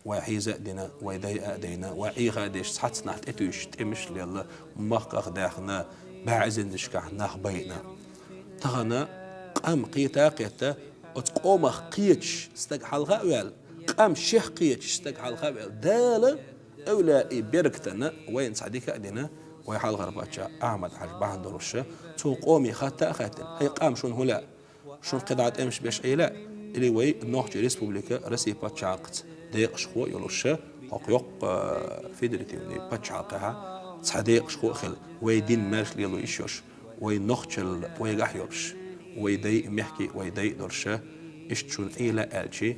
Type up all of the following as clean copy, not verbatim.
وحيزة دينا ويدي أدينا وعي غاديش حتى نحت إتوش تمش لله مخ داخنا بعزن نشكح نخ بينا تغنا قام قيتا قيتا وتقوم قيتش استق حلقة ويل قام شيخ قيتش استق حلقة ويل دالة أولا بيركتنا وين صعديك أدينا ويحال غرباتشا أحمد حاج بعد درشة تو قومي خاتا خاتل هي قام شون هلا شون قطعة أمش بيش أي لا اللي وي نوحج ريسبوبليكا رسي باتشاقت ديق شخو يلوشة حقيق فيدريتيوني باتشاقها تصحديق شخو خل وي دين مارش ليلو إيشوش وي نوحجل وي غحيوش وي دي محكي وي دي درشة إشتشون أي لا ألشي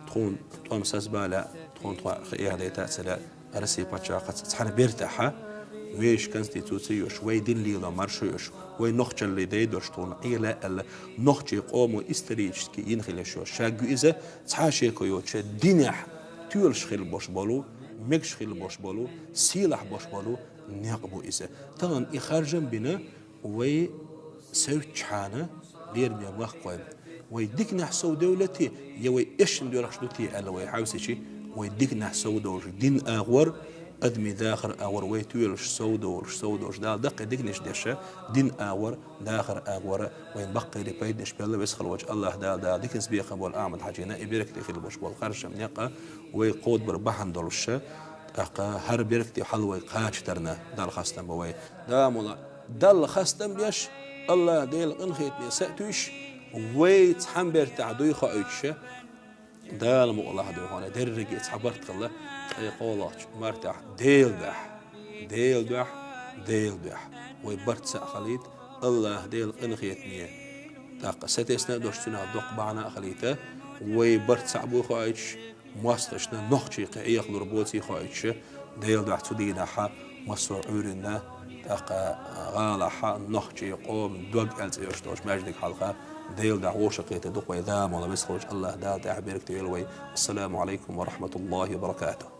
تكون توم سازبالا تكون توا خيار ديتا سلا رسي باتشاقت تصحر بيرتاحة ويش كونستيتوسيوش وي دين ليلا مارشوش وي نوخج اللي داي دوشتون إلى النوخج قومو استريج كي ينخلشو شاقو إذا تحاشيكو يوتش دينح تولش خيل باش بالو مكش خيل باش بالو سيلح باش بالو نيقبو إذا طبعا إخارجا بنا وي سوت حانا لير بيا مخ قويم وي ديك نحسو دولتي يوي إيش ندير خشدوتي ألا وي حاوسيشي وي ديك نحسو دولش دين أغور أدمي داخر أور ويتويلش سودوش دال دق دقنش دشة دين أور داخر أور وين بقي ريبيد نشبه بس خلوج الله دال ديكنس بيقى بول أعمل حاجينا إبرك تخيل بوش بول خرج منيقة ويقود بربحن دولشة أقا هر بيرك تي حلوة قاش ترنا دال خاستم بوي دا مولا دال خاستم بيش الله ديل انخيتني سأتوش ويتحمبر تعدوي خايتش دال مو الله دو هنا درجة تحبرت الله يقولش مرتاح ديل دح ويبرت سأخليت الله ديل انخيتني تاق ستسنا دوشتنا دوق بعنا أخليته ويبرت سعبو خايتش مواستشنا نخشي قيق لربوتي خايتش ديل دح تدينا حا مصر عورنا تاق غالا حا نخشي قوم دوق ألت يشتوش ماجدك حلقة ديل دعوش قيته دوق ويدام ولا بس خوش الله دال تعبيرك تيلوي السلام عليكم ورحمة الله وبركاته.